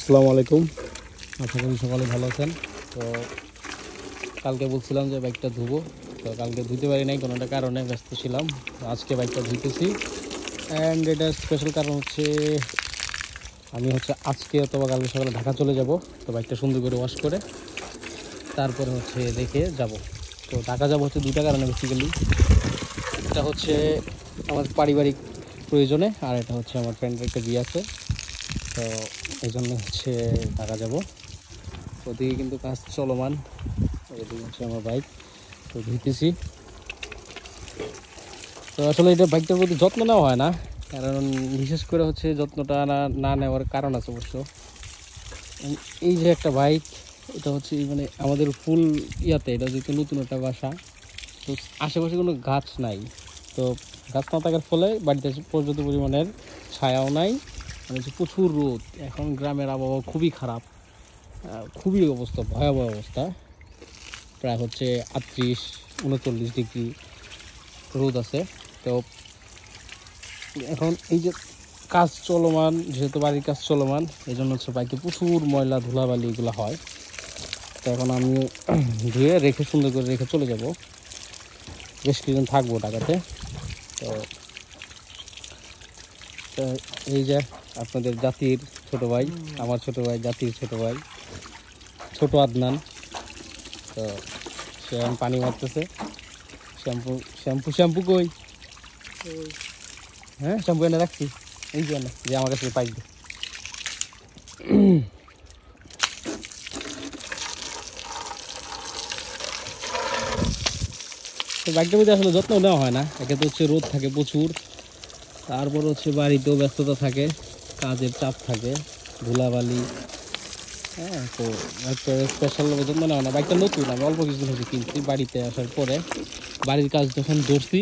আসসালামু আলাইকুম। আশা করি সকালে ভালো আছেন। তো কালকে বলছিলাম যে বাইকটা ধুবো, তো কালকে ধুতে পারি নাই, কোনো একটা কারণে ব্যস্ত ছিলাম। আজকে বাইকটা ধুইতেছি। অ্যান্ড এটার স্পেশাল কারণ হচ্ছে আমি আজকে অথবা কালকে সকালে ঢাকা চলে যাব। তো বাইকটা সুন্দর করে ওয়াশ করে তারপরে রেখে যাব। তো ঢাকা যাব দুইটা কারণে বেসিক্যালি। এটা হচ্ছে আমার পারিবারিক প্রয়োজনে, আর এটা হচ্ছে আমার ফ্রেন্ডের একটা বিয়ে আছে। তো এই জন্য ঢাকা যাব। ওদিকে কিন্তু কাজ চলমান। এদিকে হচ্ছে আমার বাইক, তো ধুইতেছি। তো আসলে এটা বাইকটার প্রতি যত্ন নেওয়া হয় না, কারণ বিশেষ করে যত্নটা না নেওয়ার কারণ আছে অবশ্য। এই যে একটা বাইক, এটা মানে আমাদের ফুল ইয়াতে, এটা যেহেতু নতুন একটা বাসা, তো আশেপাশে কোনো গাছ নাই। তো গাছ না থাকার ফলে বাড়িতে পর্যাপ্ত পরিমাণের ছায়াও নাই, মানে প্রচুর রোদ। এখন গ্রামের আবহাওয়া খুবই খারাপ, খুবই অবস্থা, ভয়াবহ অবস্থা। প্রায় 38-39 ডিগ্রি রোদ আছে। তো এখন এই যে কাজ চলমান, যেহেতু বাড়ির কাজ চলমান, এই জন্য বাইকে প্রচুর ময়লা ধুলাবালি এগুলো হয়। তো এখন আমি ধুয়ে রেখে সুন্দর করে রেখে চলে যাব। বেশ কিছুদিন থাকবো ঢাকাতে। তো এই যে আপনাদের জাতির ছোট ভাই, আমার ছোট ভাই, জাতির ছোট ভাই, ছোট আদনান। তো সে এখন পানি মারতেছে। শ্যাম্পু শ্যাম্পু শ্যাম্পু কই? হ্যাঁ, শ্যাম্পু এনে রাখছি এই জন্য যে আমার কাছে পাইপ দে। তো বাইকটার মধ্যে আসলে যত্ন নেওয়া হয় না। একে তো রোদ থাকে প্রচুর, তারপর বাড়িতেও ব্যস্ততা থাকে, কাজের চাপ থাকে, ধুলাবালি। হ্যাঁ, তো একটা স্পেশালভাবে যত্ন নেওয়া না। বাইকটা নতুন, আমি অল্প কিছুদিন হচ্ছে কিনছি। বাড়িতে আসার পরে বাড়ির কাজ যখন ধরছি,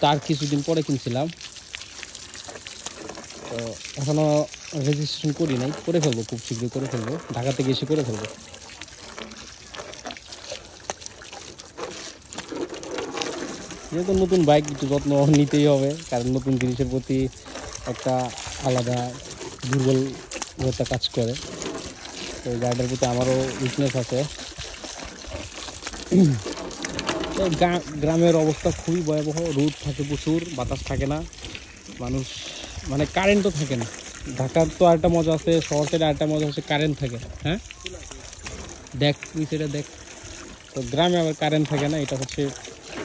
তার কিছুদিন পরে কিনছিলাম। তো এখনও রেজিস্ট্রেশন করি নাই, করে ফেলবো, খুব শীঘ্রই করে ফেলবো, ঢাকা থেকে এসে করে ফেলবো। যেহেতু নতুন বাইক, একটু যত্ন নিতেই হবে, কারণ নতুন জিনিসের প্রতি একটা আলাদা দুর্বলতা কাজ করে। তো এই গাড়িটার প্রতি আমারও উইকনেস আছে। গ্রামের অবস্থা খুবই ভয়াবহ। রোদ থাকে প্রচুর, বাতাস থাকে না, মানুষ মানে কারেন্টও থাকে না। ঢাকার তো আরেকটা মজা আছে, শহর সাইডে আরেকটা মজা হচ্ছে কারেন্ট থাকে। হ্যাঁ, দেখ তুই সেটা দেখ। তো গ্রামে আবার কারেন্ট থাকে না, এটা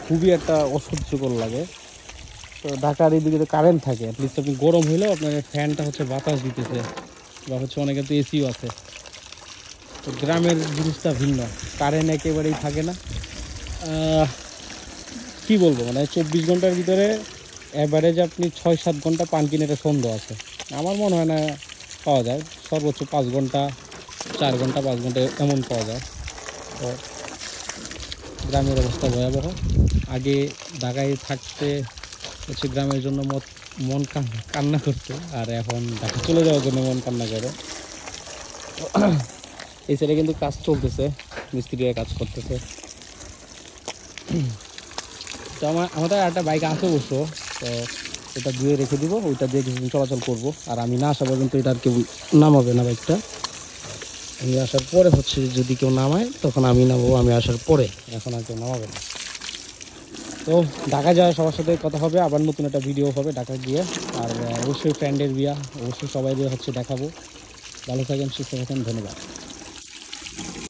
খুবই একটা অসহ্যকর লাগে। তো ঢাকার এইদিকে তো কারেন্ট থাকে, অ্যাটলিস্ট আপনি গরম হইলেও আপনার ফ্যানটা বাতাস দিতেছে, বা অনেকের তো এসিও আছে। তো গ্রামের জিনিসটা ভিন্ন, কারেন্ট একেবারেই থাকে না। কি বলবো, মানে 24 ঘন্টার ভিতরে অ্যাভারেজ আপনি 6-7 ঘন্টা পান কিনে একটা সন্দেহ আছে। আমার মনে হয় না পাওয়া যায়, সর্বোচ্চ 5 ঘন্টা, 4 ঘন্টা, 5 ঘন্টা এমন পাওয়া যায়। তো গ্রামের অবস্থা ভয়াবহ। আগে ঢাকায় থাকতে গ্রামের জন্য মন কান্না করতো, আর এখন ঢাকা চলে যাওয়ার জন্য মন কান্না করে। এই সাইডে কিন্তু কাজ চলতেছে, মিস্ত্রিরা কাজ করতেছে। তো আমাদের একটা বাইক আছে অবশ্য, তো এটা ধুয়ে রেখে দিব, ওইটা দিয়ে কিছুদিন চলাচল করবো। আর আমি না আসা পর্যন্ত এটা আর কেউ নামাবে না বাইকটা। আমি আসার পরে যদি কেউ নামায় তখন আমি নামবো, আমি আসার পরে, এখন আর কেউ নামাবে না। তো ঢাকা যাওয়া সবার সাথে কথা হবে, আবার নতুন একটা ভিডিও হবে ঢাকা গিয়ে। আর অবশ্যই ফ্রেন্ডের বিয়া, অবশ্যই সবাই দিয়ে দেখাবো। ভালো থাকেন, সুস্থ থাকেন, ধন্যবাদ।